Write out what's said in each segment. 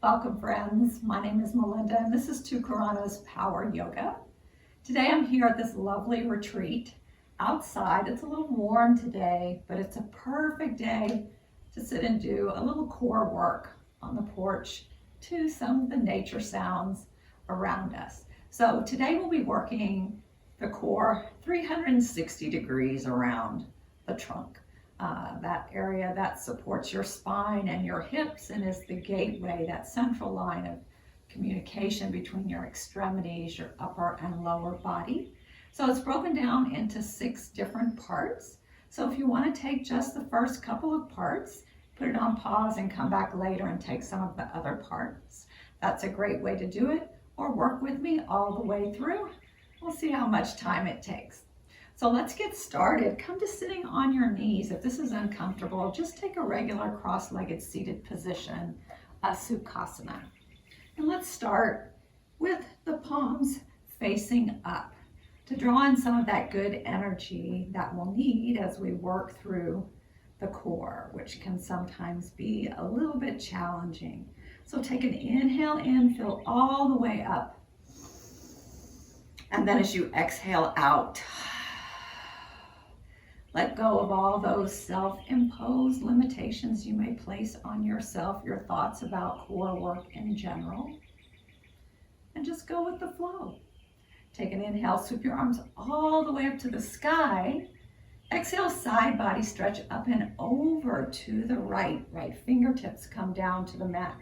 Welcome friends, my name is Melinda and this is Tukarana's Power Yoga. Today I'm here at this lovely retreat outside. It's a little warm today, but it's a perfect day to sit and do a little core work on the porch to some of the nature sounds around us. So today we'll be working the core 360 degrees around the trunk. That area that supports your spine and your hips and is the gateway, that central line of communication between your extremities, your upper and lower body. So it's broken down into 6 different parts. So if you want to take just the first couple of parts, put it on pause and come back later and take some of the other parts. That's a great way to do it, or work with me all the way through. We'll see how much time it takes. So let's get started. Come to sitting on your knees. If this is uncomfortable, just take a regular cross-legged seated position, a Sukhasana. And let's start with the palms facing up to draw in some of that good energy that we'll need as we work through the core, which can sometimes be a little bit challenging. So take an inhale in, fill all the way up. And then as you exhale out, let go of all those self-imposed limitations you may place on yourself, your thoughts about core work in general, and just go with the flow. Take an inhale, sweep your arms all the way up to the sky. Exhale, side body stretch up and over to the right. Right fingertips come down to the mat.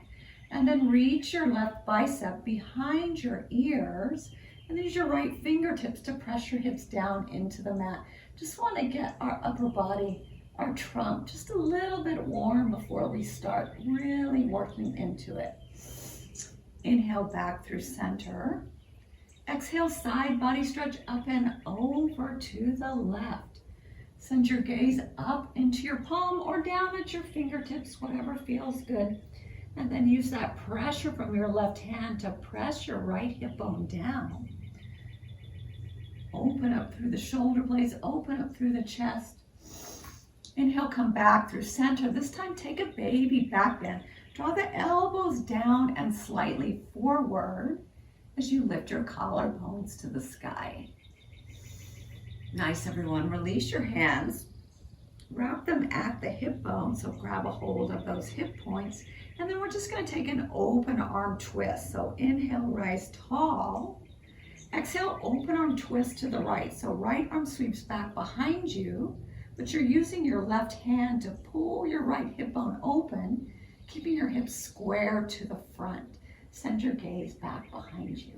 And then reach your left bicep behind your ears and use your right fingertips to press your hips down into the mat. Just want to get our upper body, our trunk, just a little bit warm before we start really working into it. Inhale back through center. Exhale, side body stretch up and over to the left. Send your gaze up into your palm or down at your fingertips, whatever feels good. And then use that pressure from your left hand to press your right hip bone down. Open up through the shoulder blades, open up through the chest. Inhale, come back through center. This time take a baby back bend. Draw the elbows down and slightly forward as you lift your collarbones to the sky. Nice, everyone. Release your hands. Wrap them at the hip bone, so grab a hold of those hip points. And then we're just going to take an open arm twist. So inhale, rise tall. Exhale, open arm twist to the right. So right arm sweeps back behind you, but you're using your left hand to pull your right hip bone open, keeping your hips square to the front. Send your gaze back behind you.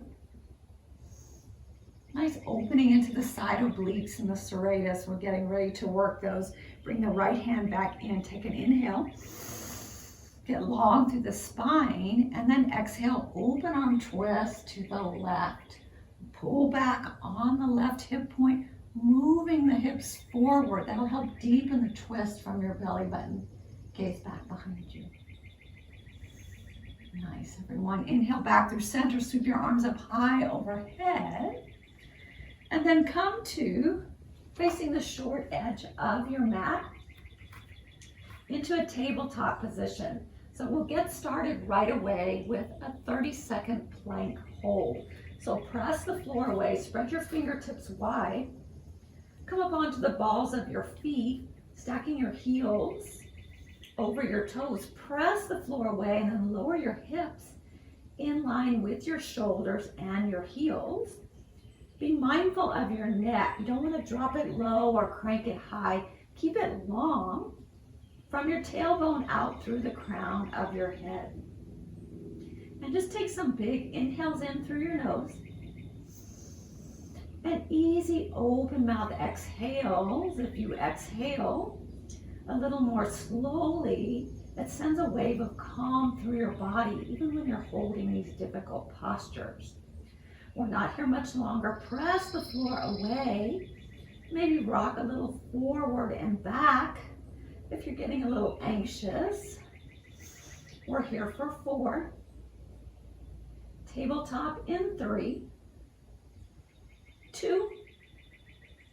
Nice opening into the side obliques and the serratus. We're getting ready to work those. Bring the right hand back in. Take an inhale. Get long through the spine, and then exhale, open arm twist to the left. Pull back on the left hip point, moving the hips forward. That'll help deepen the twist from your belly button. Gaze back behind you. Nice, everyone. Inhale back through center, sweep your arms up high overhead, and then come to facing the short edge of your mat into a tabletop position. So we'll get started right away with a 30-second plank hold. So press the floor away, spread your fingertips wide, come up onto the balls of your feet, stacking your heels over your toes. Press the floor away and then lower your hips in line with your shoulders and your heels. Be mindful of your neck. You don't want to drop it low or crank it high. Keep it long from your tailbone out through the crown of your head. And just take some big inhales in through your nose. And easy open mouth exhales. If you exhale a little more slowly, it sends a wave of calm through your body, even when you're holding these difficult postures. We're not here much longer. Press the floor away. Maybe rock a little forward and back if you're getting a little anxious. We're here for 4. Tabletop in 3, 2,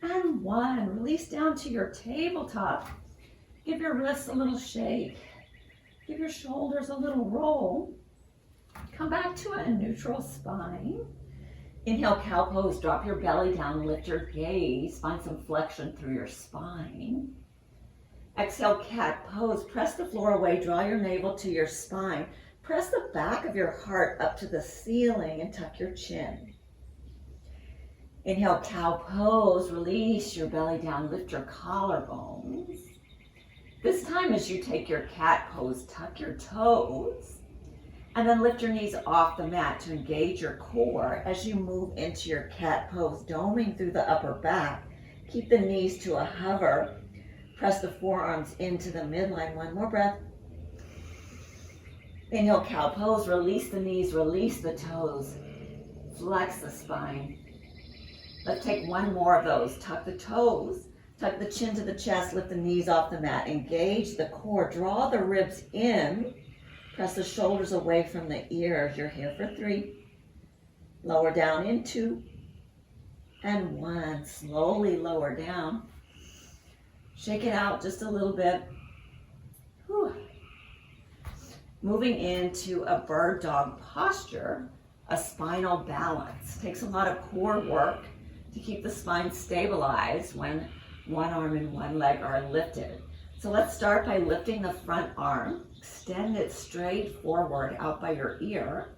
and 1. Release down to your tabletop. Give your wrists a little shake. Give your shoulders a little roll. Come back to a neutral spine. Inhale, cow pose, drop your belly down, lift your gaze, find some flexion through your spine. Exhale, cat pose, press the floor away, draw your navel to your spine. Press the back of your heart up to the ceiling and tuck your chin. Inhale, cow pose, release your belly down, lift your collarbones. This time as you take your cat pose, tuck your toes, and then lift your knees off the mat to engage your core as you move into your cat pose, doming through the upper back. Keep the knees to a hover. Press the forearms into the midline. One more breath. Inhale, cow pose, release the knees, release the toes, flex the spine. Let's take one more of those. Tuck the toes, tuck the chin to the chest, lift the knees off the mat, engage the core, draw the ribs in, press the shoulders away from the ears. You're here for 3. Lower down in 2 and 1. Slowly lower down. Shake it out just a little bit. Whew. Moving into a bird dog posture, a spinal balance. Takes a lot of core work to keep the spine stabilized when one arm and one leg are lifted. So let's start by lifting the front arm, extend it straight forward out by your ear,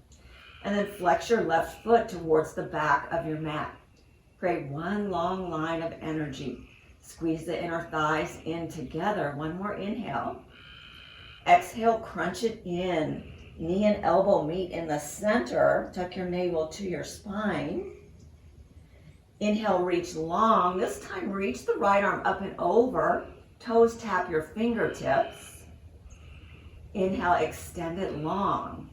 and then flex your left foot towards the back of your mat. Create one long line of energy. Squeeze the inner thighs in together. One more inhale. Exhale, crunch it in. Knee and elbow meet in the center. Tuck your navel to your spine. Inhale, reach long. This time, reach the right arm up and over. Toes tap your fingertips. Inhale, extend it long.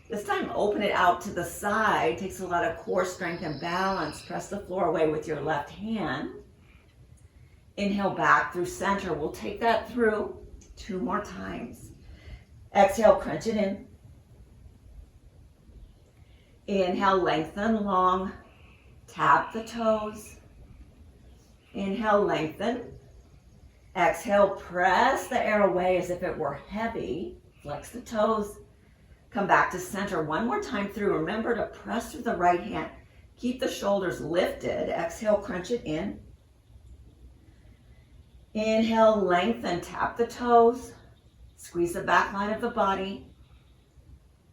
This time, open it out to the side. Takes a lot of core strength and balance. Press the floor away with your left hand. Inhale, back through center. We'll take that through 2 more times. Exhale, crunch it in. Inhale, lengthen long. Tap the toes. Inhale, lengthen. Exhale, press the air away as if it were heavy. Flex the toes. Come back to center one more time through. Remember to press through the right hand. Keep the shoulders lifted. Exhale, crunch it in. Inhale, lengthen, tap the toes. Squeeze the back line of the body.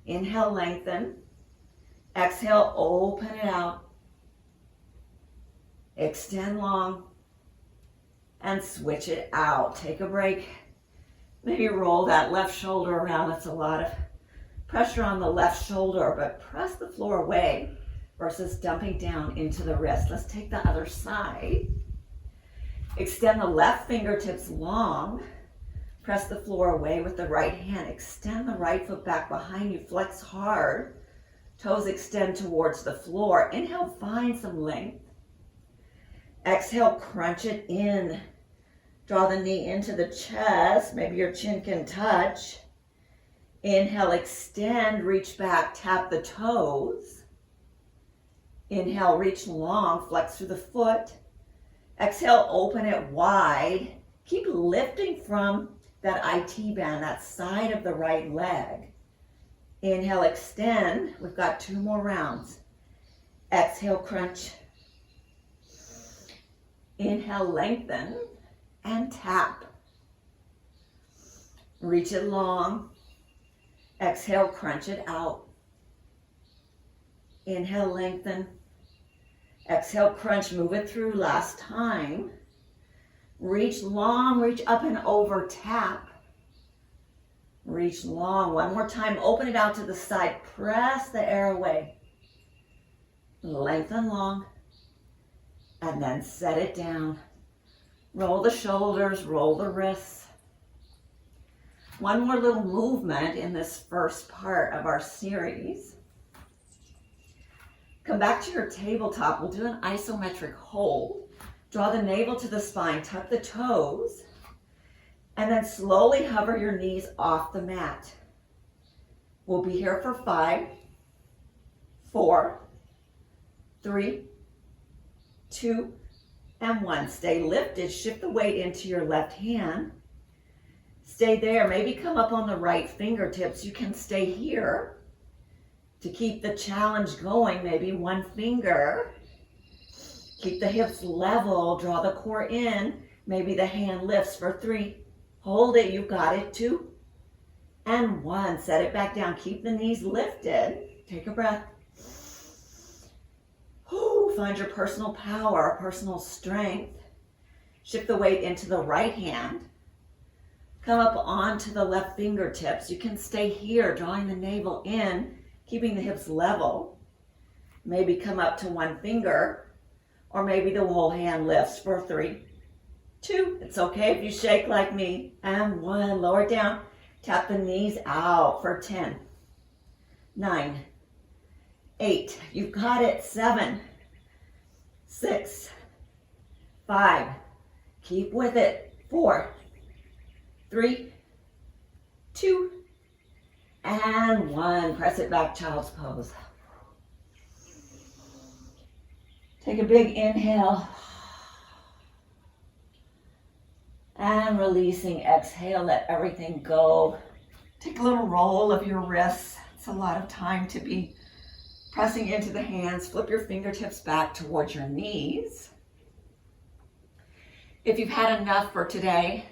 Inhale, lengthen. Exhale, open it out. Extend long. And switch it out. Take a break. Maybe roll that left shoulder around. That's a lot of pressure on the left shoulder, but press the floor away versus dumping down into the wrist. Let's take the other side. Extend the left fingertips long. Press the floor away with the right hand. Extend the right foot back behind you. Flex hard. Toes extend towards the floor. Inhale, find some length. Exhale, crunch it in. Draw the knee into the chest. Maybe your chin can touch. Inhale, extend, reach back, tap the toes. Inhale, reach long, flex through the foot. Exhale, open it wide. Keep lifting from that IT band, that side of the right leg. Inhale, extend. We've got 2 more rounds. Exhale, crunch. Inhale, lengthen and tap. Reach it long. Exhale, crunch it out. Inhale, lengthen. Exhale, crunch, move it through last time. Reach long, reach up and over, tap. Reach long, one more time, open it out to the side, press the air away. Lengthen long, and then set it down. Roll the shoulders, roll the wrists. One more little movement in this first part of our series. Come back to your tabletop. We'll do an isometric hold. Draw the navel to the spine, tuck the toes, and then slowly hover your knees off the mat. We'll be here for 5, 4, 3, 2, and 1. Stay lifted. Shift the weight into your left hand. Stay there. Maybe come up on the right fingertips. You can stay here. To keep the challenge going, maybe one finger. Keep the hips level, draw the core in. Maybe the hand lifts for 3. Hold it, you've got it. 2 and 1. Set it back down. Keep the knees lifted. Take a breath. Find your personal power, personal strength. Shift the weight into the right hand. Come up onto the left fingertips. You can stay here, drawing the navel in, keeping the hips level. Maybe come up to one finger, or maybe the whole hand lifts for 3, 2. It's okay if you shake like me. And 1. Lower it down. Tap the knees out for 10, 9, 8. You've got it. 7, 6, 5. Keep with it. 4, 3, 2, and 1. Press it back, child's pose. Take a big inhale. And releasing, exhale, let everything go. Take a little roll of your wrists. It's a lot of time to be pressing into the hands. Flip your fingertips back towards your knees. If you've had enough for today,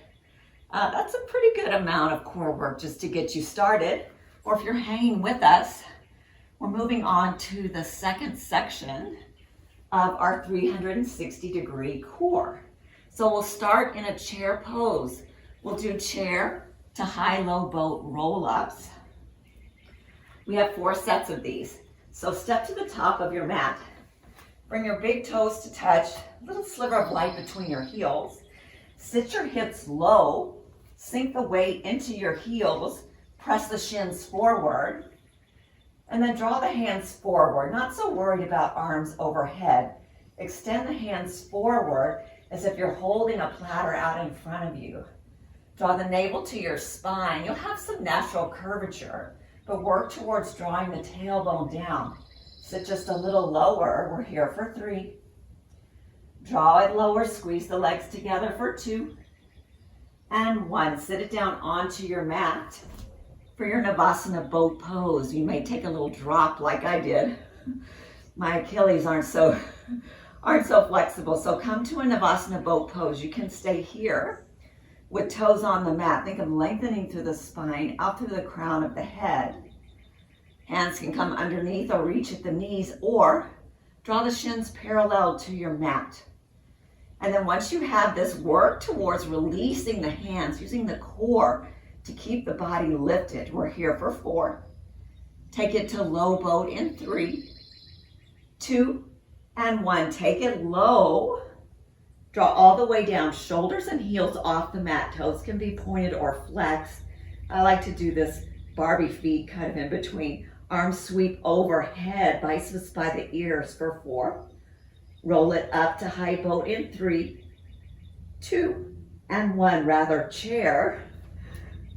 that's a pretty good amount of core work just to get you started. Or if you're hanging with us, we're moving on to the second section of our 360-degree core. So we'll start in a chair pose. We'll do chair to high-low boat roll-ups. We have 4 sets of these. So step to the top of your mat. Bring your big toes to touch, a little sliver of light between your heels. Sit your hips low, sink the weight into your heels, press the shins forward, and then draw the hands forward. Not so worried about arms overhead. Extend the hands forward as if you're holding a platter out in front of you. Draw the navel to your spine. You'll have some natural curvature, but work towards drawing the tailbone down. Sit just a little lower. We're here for 3. Draw it lower, squeeze the legs together for 2 and 1. Sit it down onto your mat. For your Navasana boat pose, you may take a little drop like I did. My Achilles aren't so flexible, so come to a Navasana boat pose. You can stay here with toes on the mat. Think of lengthening through the spine, out through the crown of the head. Hands can come underneath or reach at the knees, or draw the shins parallel to your mat. And then once you have this, work towards releasing the hands, using the core to keep the body lifted. We're here for 4. Take it to low boat in 3, 2, and 1. Take it low. Draw all the way down, shoulders and heels off the mat. Toes can be pointed or flexed. I like to do this Barbie feet kind of in between. Arms sweep overhead, biceps by the ears for 4. Roll it up to high boat in 3, 2, and 1. Rather chair.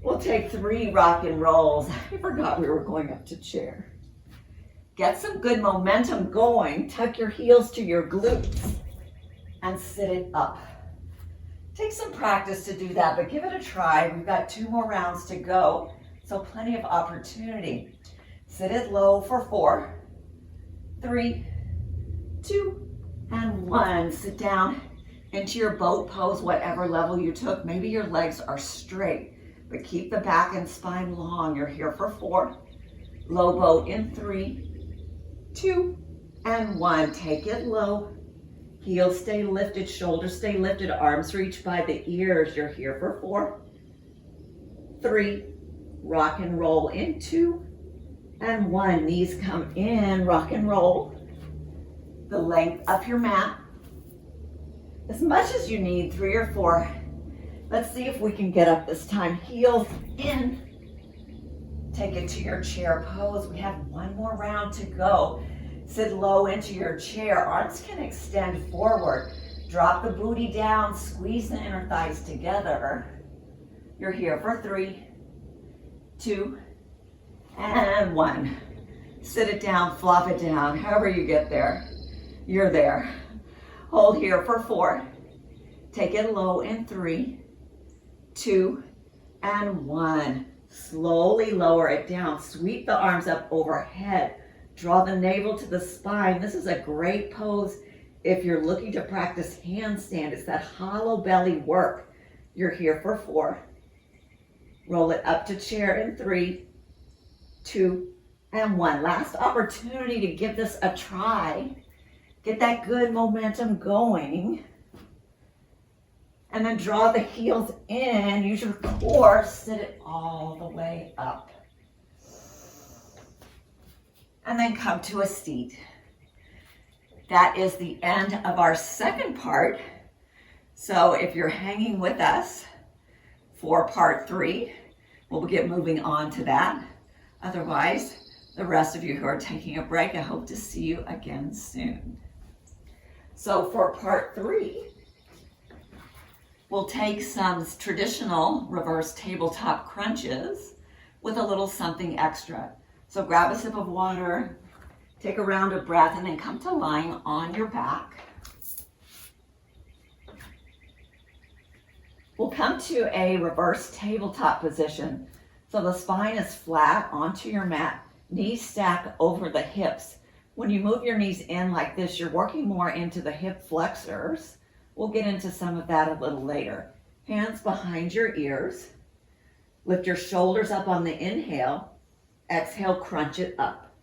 We'll take 3 rock and rolls. I forgot we were going up to chair. Get some good momentum going. Tuck your heels to your glutes and sit it up. Take some practice to do that, but give it a try. We've got 2 more rounds to go, so plenty of opportunity. Sit it low for 4, 3, 2, and 1. Sit down into your boat pose, whatever level you took. Maybe your legs are straight, but keep the back and spine long. You're here for 4. Low boat in 3, 2, and 1. Take it low. Heels stay lifted, shoulders stay lifted, arms reach by the ears. You're here for 4, 3, rock and roll in 2, and 1. Knees come in, rock and roll. The length of your mat, as much as you need, 3 or 4. Let's see if we can get up this time. Heels in. Take it to your chair pose. We have 1 more round to go. Sit low into your chair. Arms can extend forward. Drop the booty down. Squeeze the inner thighs together. You're here for 3, 2, and 1. Sit it down, flop it down. However you get there, you're there. Hold here for 4. Take it low in 3, 2, and 1. Slowly lower it down. Sweep the arms up overhead. Draw the navel to the spine. This is a great pose if you're looking to practice handstand. It's that hollow belly work. You're here for 4. Roll it up to chair in 3, 2, and 1. Last opportunity to give this a try. Get that good momentum going. And then draw the heels in. Use your core. Sit it all the way up. And then come to a seat. That is the end of our second part. So if you're hanging with us for part 3, we'll get moving on to that. Otherwise, the rest of you who are taking a break, I hope to see you again soon. So for part 3, we'll take some traditional reverse tabletop crunches with a little something extra. So grab a sip of water, take a round of breath, and then come to lying on your back. We'll come to a reverse tabletop position. So the spine is flat onto your mat, knees stack over the hips. When you move your knees in like this, you're working more into the hip flexors. We'll get into some of that a little later. Hands behind your ears. Lift your shoulders up on the inhale. Exhale, crunch it up.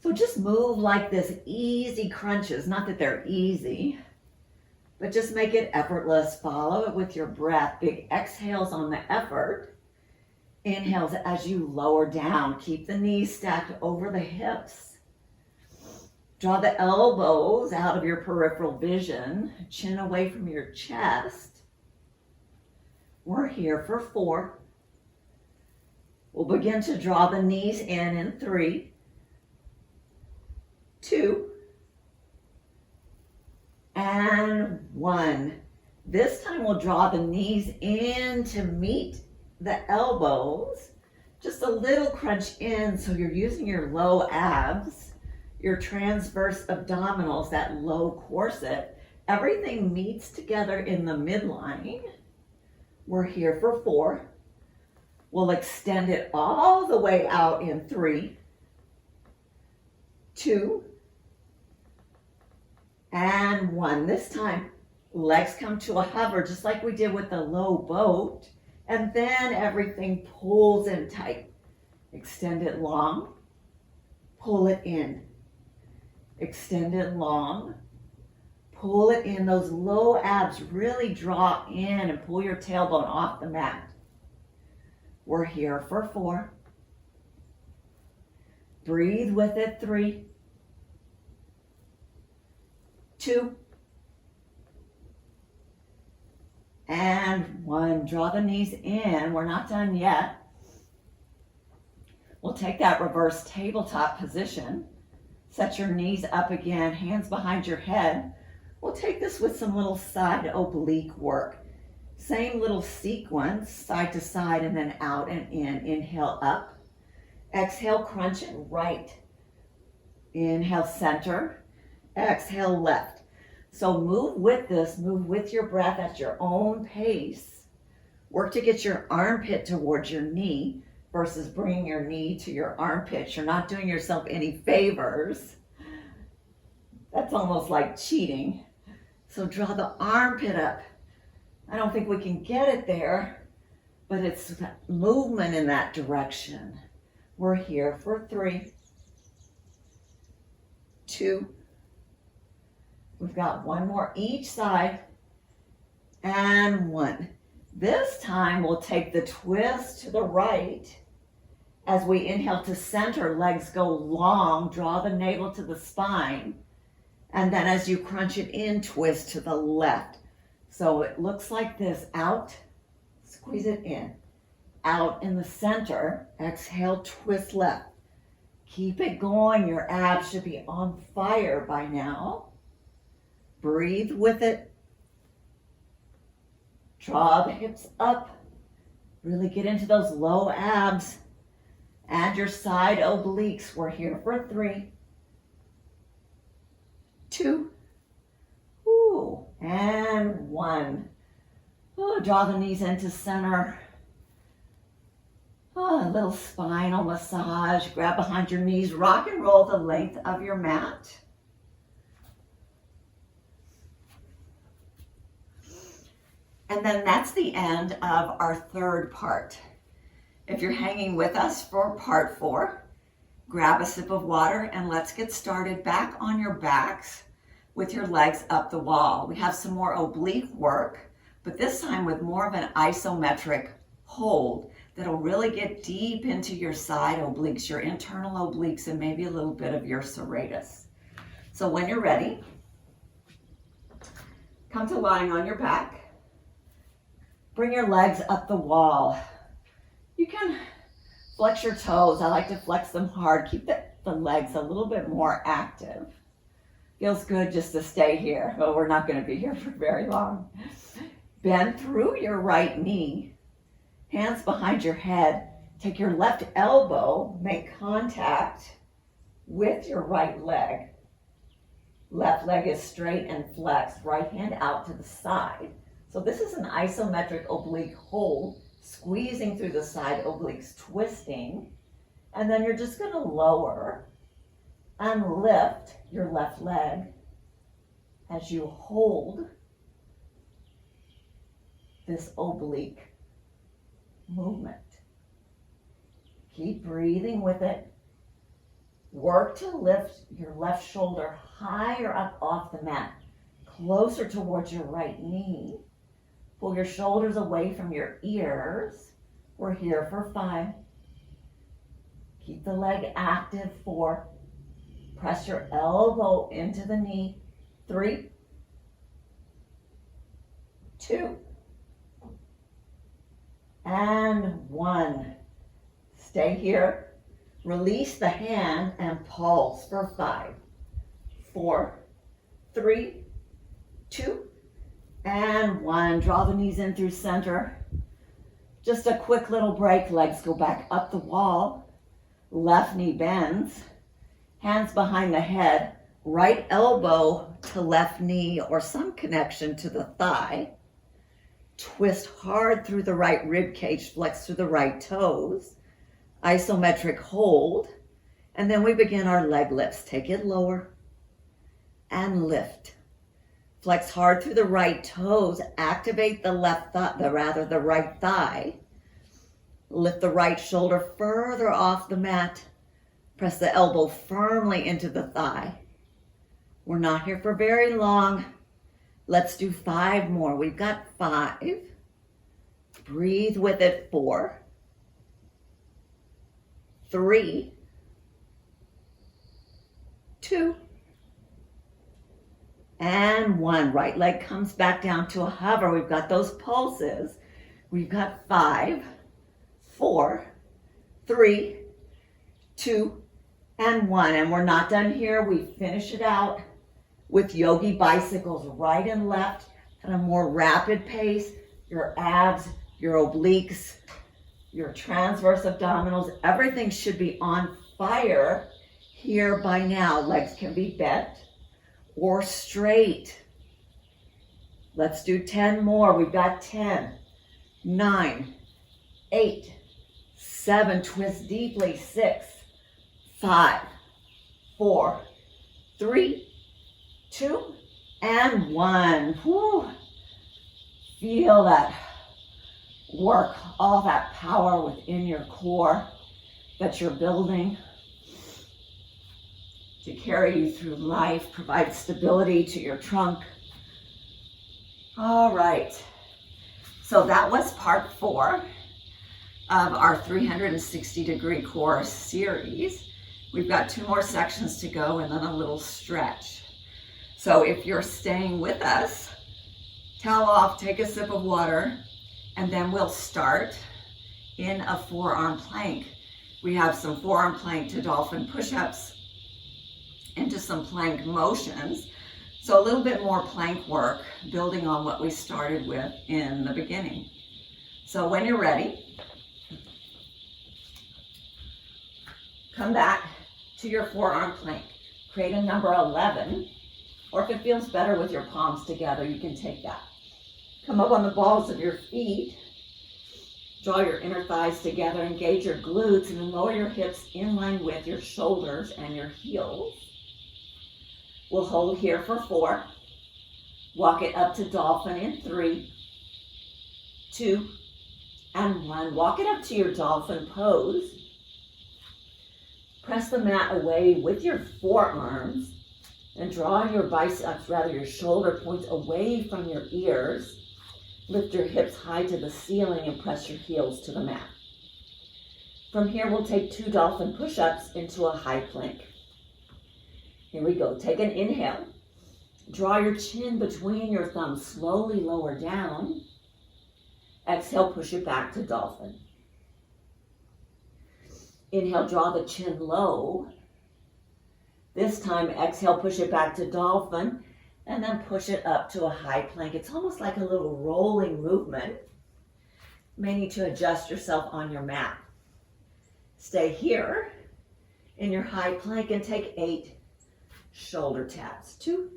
So just move like this, easy crunches. Not that they're easy, but just make it effortless. Follow it with your breath. Big exhales on the effort. Inhales as you lower down. Keep the knees stacked over the hips. Draw the elbows out of your peripheral vision. Chin away from your chest. We're here for 4. We'll begin to draw the knees in 3, 2, and 1. This time we'll draw the knees in to meet the elbows. Just a little crunch in, so you're using your low abs, your transverse abdominals, that low corset. Everything meets together in the midline. We're here for 4. We'll extend it all the way out in 3, 2, and 1. This time, legs come to a hover, just like we did with the low boat, and then everything pulls in tight. Extend it long, pull it in. Extend it long, pull it in. Those low abs really draw in and pull your tailbone off the mat. We're here for 4. Breathe with it. 3, 2, and 1. Draw the knees in. We're not done yet. We'll take that reverse tabletop position. Set your knees up again, hands behind your head. We'll take this with some little side oblique work. Same little sequence, side to side and then out and in. Inhale up. Exhale, crunch it right. Inhale, center. Exhale, left. So move with this, move with your breath at your own pace. Work to get your armpit towards your knee versus bringing your knee to your armpit. You're not doing yourself any favors. That's almost like cheating. So draw the armpit up. I don't think we can get it there, but it's movement in that direction. We're here for 3, 2. We've got 1 more each side, and 1. This time we'll take the twist to the right. As we inhale to center, legs go long, draw the navel to the spine. And then as you crunch it in, twist to the left. So it looks like this. Out, squeeze it in. Out in the center, exhale, twist left. Keep it going. Your abs should be on fire by now. Breathe with it. Draw the hips up. Really get into those low abs. Add your side obliques. We're here for 3, 2, and 1. Draw the knees into center. little spinal massage. Grab behind your knees, rock and roll the length of your mat. And then that's the end of our third part. If you're hanging with us for part 4, grab a sip of water and let's get started back on your backs with your legs up the wall. We have some more oblique work, but this time with more of an isometric hold that'll really get deep into your side obliques, your internal obliques, and maybe a little bit of your serratus. So when you're ready, come to lying on your back. Bring your legs up the wall. You can flex your toes. I like to flex them hard. Keep the legs a little bit more active. Feels good just to stay here, but we're not going to be here for very long. Bend through your right knee. Hands behind your head. Take your left elbow, make contact with your right leg. Left leg is straight and flexed. Right hand out to the side. So this is an isometric oblique hold, squeezing through the side obliques, twisting. And then you're just going to lower and lift your left leg as you hold this oblique movement. Keep breathing with it. Work to lift your left shoulder higher up off the mat, closer towards your right knee. Pull your shoulders away from your ears. We're here for 5. Keep the leg active. 4. Press your elbow into the knee. 3, 2, and 1. Stay here. Release the hand and pulse for 5, 4, 3, 2, and 1. Draw the knees in through center. Just a quick little break. Legs go back up the wall. Left knee bends. Hands behind the head. Right elbow to left knee or some connection to the thigh. Twist hard through the right rib cage. Flex through the right toes. Isometric hold. And then we begin our leg lifts. Take it lower and lift. Flex hard through the right toes. Activate the the right thigh. Lift the right shoulder further off the mat. Press the elbow firmly into the thigh. We're not here for very long. Let's do 5 more. We've got 5. Breathe with it. 4, 3, 2, and 1. Right leg comes back down to a hover. We've got those pulses. We've got 5, 4, 3, 2, and 1. And we're not done here. We finish it out with yogi bicycles, right and left at a more rapid pace. Your abs, your obliques, your transverse abdominals, everything should be on fire here by now. Legs can be bent or straight. Let's do 10 more. We've got 10, 9, 8, 7, twist deeply, 6, 5, 4, 3, 2, and 1. Whew. Feel that work, all that power within your core that you're building to carry you through life, provide stability to your trunk. All right, so that was part 4 of our 360-degree core series. We've got 2 more sections to go and then a little stretch. So if you're staying with us, towel off, take a sip of water, and then we'll start in a forearm plank. We have some forearm plank to dolphin push-ups, into some plank motions. So a little bit more plank work, building on what we started with in the beginning. So when you're ready, come back to your forearm plank. Create a number 11, or if it feels better with your palms together, you can take that. Come up on the balls of your feet. Draw your inner thighs together, engage your glutes, and then lower your hips in line with your shoulders and your heels. We'll hold here for 4. Walk it up to dolphin in 3, 2, and 1. Walk it up to your dolphin pose. Press the mat away with your forearms and draw your biceps, your shoulder points away from your ears. Lift your hips high to the ceiling and press your heels to the mat. From here, we'll take 2 dolphin push-ups into a high plank. Here we go. Take an inhale. Draw your chin between your thumbs. Slowly lower down. Exhale, push it back to dolphin. Inhale, draw the chin low. This time, exhale, push it back to dolphin, and then push it up to a high plank. It's almost like a little rolling movement. You may need to adjust yourself on your mat. Stay here in your high plank and take 8 shoulder taps. 2,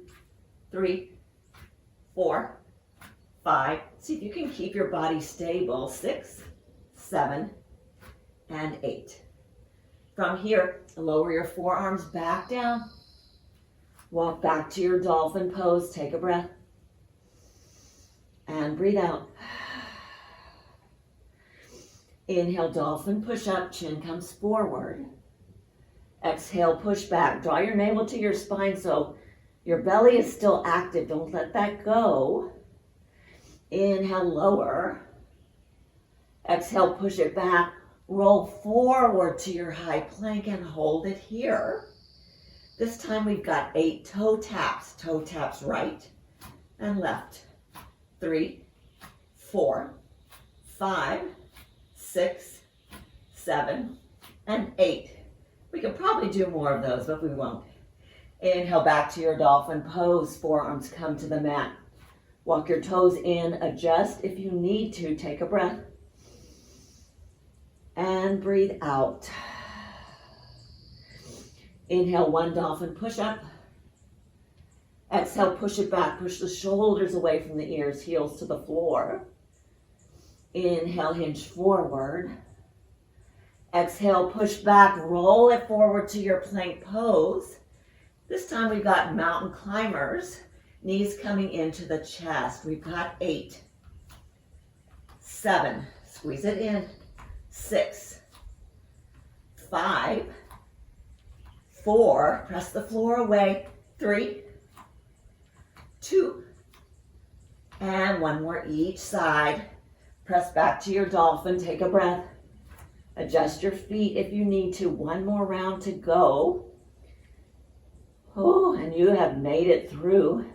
3, 4, 5. See if you can keep your body stable. 6, 7, and 8. From here, lower your forearms back down. Walk back to your dolphin pose. Take a breath. And breathe out. Inhale, dolphin, push up. Chin comes forward. Exhale, push back. Draw your navel to your spine so your belly is still active. Don't let that go. Inhale, lower. Exhale, push it back. Roll forward to your high plank and hold it here. This time we've got 8 toe taps. Toe taps right and left. 3, 4, 5, 6, 7, and 8. We could probably do more of those, but we won't. Inhale back to your dolphin pose. Forearms come to the mat. Walk your toes in. Adjust if you need to. Take a breath. And breathe out. Inhale, 1 dolphin push-up. Exhale, push it back. Push the shoulders away from the ears, heels to the floor. Inhale, hinge forward. Exhale, push back. Roll it forward to your plank pose. This time we've got mountain climbers. Knees coming into the chest. We've got 8, 7. Squeeze it in. 6, 5, 4, press the floor away. 3, 2, and 1 more each side. Press back to your dolphin. Take a breath. Adjust your feet if you need to. 1 more round to go. Oh, and you have made it through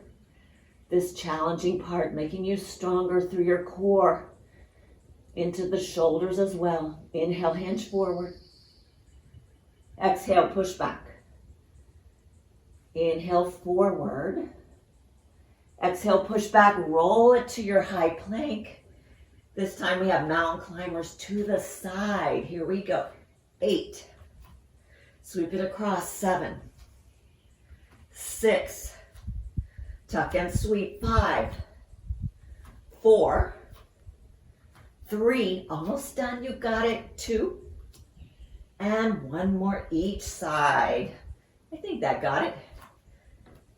this challenging part, making you stronger through your core. Into the shoulders as well. Inhale, hinge forward. Exhale, push back. Inhale, forward. Exhale, push back. Roll it to your high plank. This time we have mountain climbers to the side. Here we go. 8. Sweep it across. 7, 6. Tuck and sweep. 5, 4, 3, almost done, you got it. 2, and 1 more each side. I think that got it.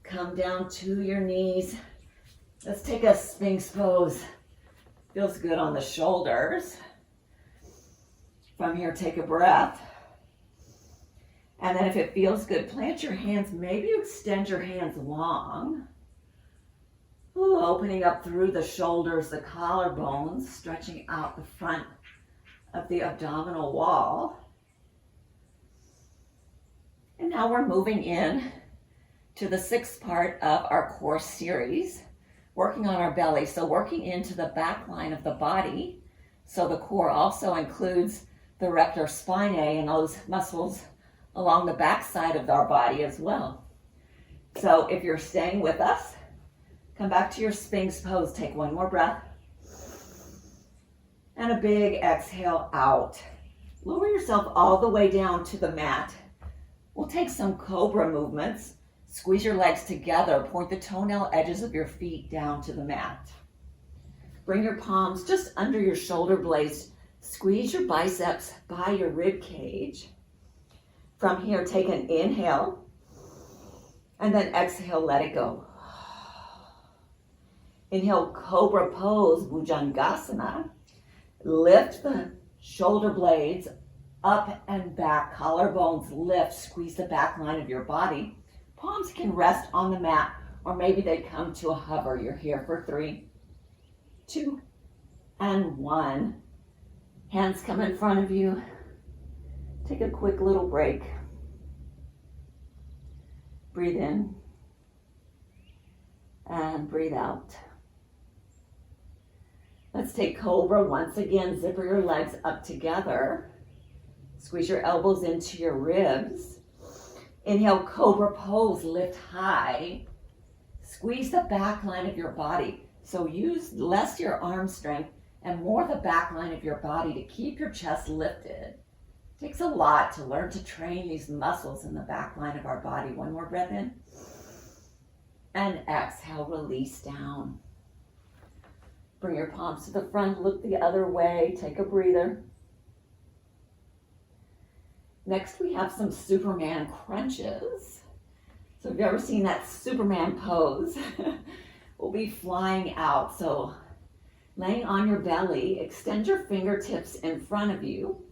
Come down to your knees. Let's take a Sphinx pose. Feels good on the shoulders. From here, take a breath. And then if it feels good, plant your hands. Maybe you extend your hands long. Ooh, opening up through the shoulders, the collarbones, stretching out the front of the abdominal wall. And now we're moving in to the 6th part of our core series, working on our belly. So working into the back line of the body. So the core also includes the rector spinae and those muscles along the back side of our body as well. So if you're staying with us, come back to your Sphinx pose. Take 1 more breath. And a big exhale out. Lower yourself all the way down to the mat. We'll take some cobra movements. Squeeze your legs together. Point the toenail edges of your feet down to the mat. Bring your palms just under your shoulder blades Squeeze your biceps by your rib cage. From here, take an inhale, and then exhale, let it go. Inhale, cobra pose, Bhujangasana. Lift the shoulder blades up and back, collarbones lift, squeeze the back line of your body. Palms can rest on the mat, or maybe they come to a hover. You're here for 3, 2, and 1. Hands come in front of you. Take a quick little break. Breathe in and breathe out. Let's take Cobra once again. Zipper your legs up together. Squeeze your elbows into your ribs. Inhale, Cobra pose, lift high. Squeeze the back line of your body. So use less your arm strength and more the back line of your body to keep your chest lifted. It takes a lot to learn to train these muscles in the back line of our body. One more breath in. And exhale, release down. Bring your palms to the front, look the other way, take a breather. Next, we have some Superman crunches. So if you've ever seen that Superman pose, we'll be flying out. So laying on your belly, extend your fingertips in front of you,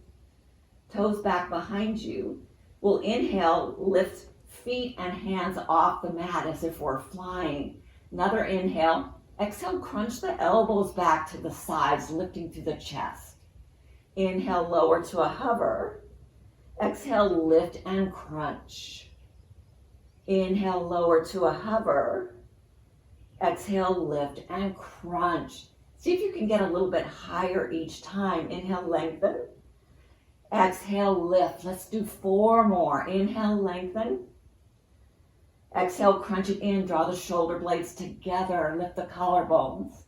toes back behind you. We'll inhale, lift feet and hands off the mat as if we're flying. Another inhale. Exhale, crunch the elbows back to the sides, lifting through the chest. Inhale, lower to a hover. Exhale, lift and crunch. Inhale, lower to a hover. Exhale, lift and crunch. See if you can get a little bit higher each time. Inhale, lengthen. Exhale, lift. Let's do 4 more. Inhale, lengthen. Exhale, crunch it in. Draw the shoulder blades together. Lift the collarbones.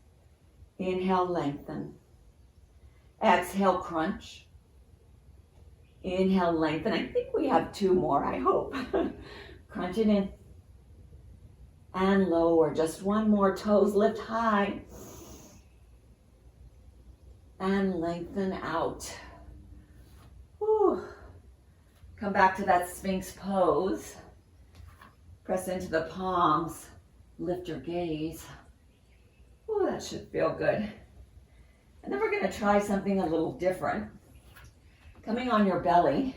Inhale, lengthen. Exhale, crunch. Inhale, lengthen. I think we have 2 more, I hope. Crunch it in. And lower. Just 1 more. Toes lift high. And lengthen out. Whew. Come back to that Sphinx pose. Press into the palms. Lift your gaze. Oh, that should feel good. And then we're going to try something a little different. Coming on your belly,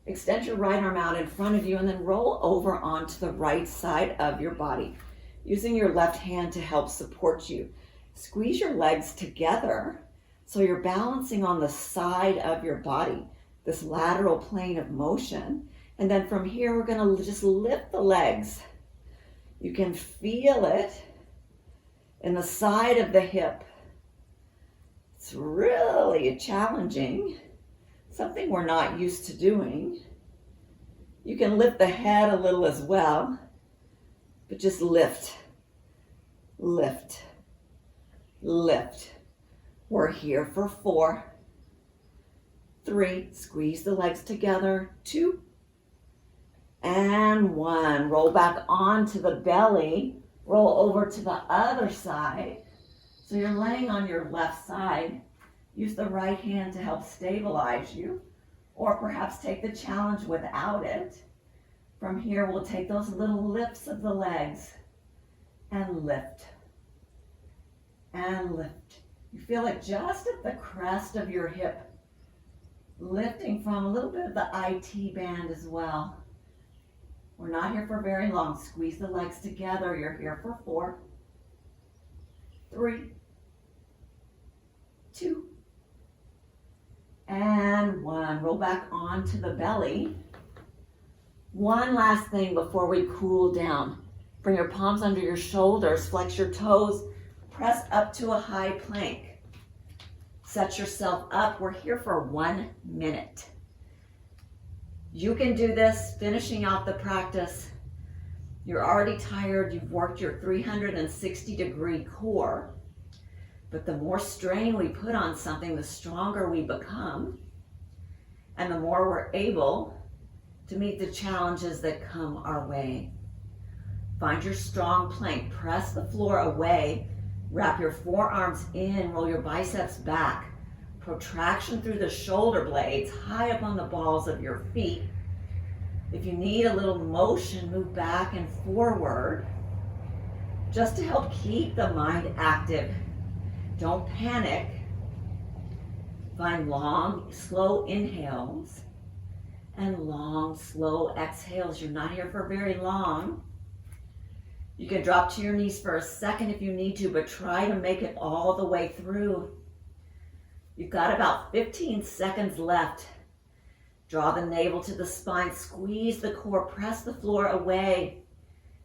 extend your right arm out in front of you and then roll over onto the right side of your body, using your left hand to help support you. Squeeze your legs together so you're balancing on the side of your body, this lateral plane of motion. And then from here, we're going to just lift the legs. You can feel it in the side of the hip. It's really challenging, something we're not used to doing. You can lift the head a little as well, but just lift, lift, lift. We're here for 4, 3, squeeze the legs together, 2, and 1. Roll back onto the belly, roll over to the other side. So you're laying on your left side. Use the right hand to help stabilize you, or perhaps take the challenge without it. From here, we'll take those little lifts of the legs and lift, and lift. You feel it just at the crest of your hip, lifting from a little bit of the IT band as well. We're not here for very long. Squeeze the legs together. You're here for 4, 3, 2, and 1. Roll back onto the belly. One last thing before we cool down. Bring your palms under your shoulders, flex your toes, press up to a high plank. Set yourself up. We're here for 1 minute. You can do this, finishing out the practice. You're already tired. You've worked your 360-degree core. But the more strain we put on something, the stronger we become. And the more we're able to meet the challenges that come our way. Find your strong plank. Press the floor away. Wrap your forearms in. Roll your biceps back. Protraction through the shoulder blades, high up on the balls of your feet. If you need a little motion, move back and forward, just to help keep the mind active. Don't panic. Find long, slow inhales and long, slow exhales. You're not here for very long. You can drop to your knees for a second if you need to, but try to make it all the way through. You've got about 15 seconds left. Draw the navel to the spine, squeeze the core, press the floor away.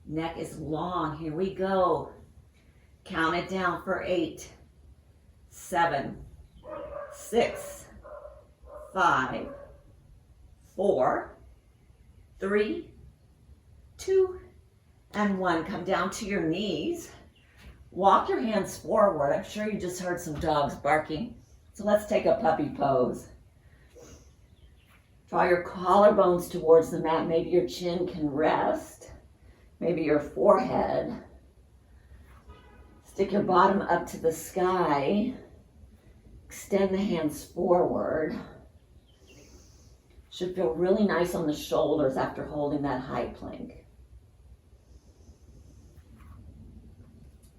Neck is long. Here we go. Count it down for 8, 7, 6, 5, 4, 3, 2, and 1. Come down to your knees. Walk your hands forward. I'm sure you just heard some dogs barking. So let's take a puppy pose. Draw your collarbones towards the mat. Maybe your chin can rest. Maybe your forehead. Stick your bottom up to the sky. Extend the hands forward. Should feel really nice on the shoulders after holding that high plank.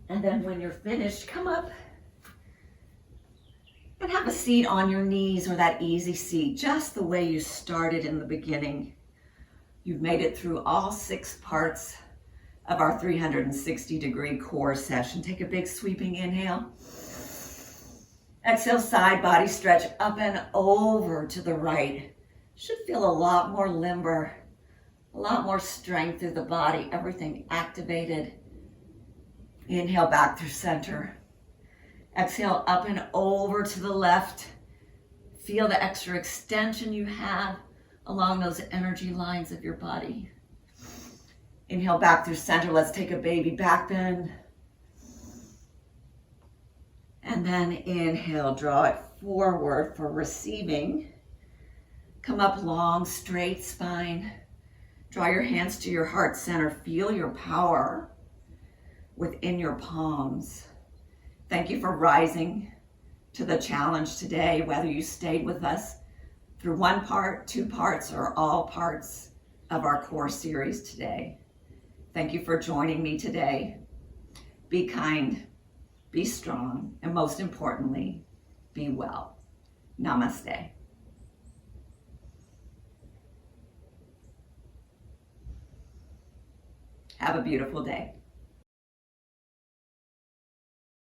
And then when you're finished, come up and have a seat on your knees or that easy seat, just the way you started in the beginning. You've made it through all 6 parts of our 360-degree core session. Take a big sweeping inhale. Exhale, side body stretch up and over to the right. Should feel a lot more limber, a lot more strength through the body, everything activated. Inhale back through center. Exhale up and over to the left. Feel the extra extension you have along those energy lines of your body. Inhale back through center. Let's take a baby back bend. And then inhale, draw it forward for receiving. Come up long, straight spine. Draw your hands to your heart center. Feel your power within your palms. Thank you for rising to the challenge today, whether you stayed with us through 1 part, 2 parts, or all parts of our core series today. Thank you for joining me today. Be kind, be strong, and most importantly, be well. Namaste. Have a beautiful day.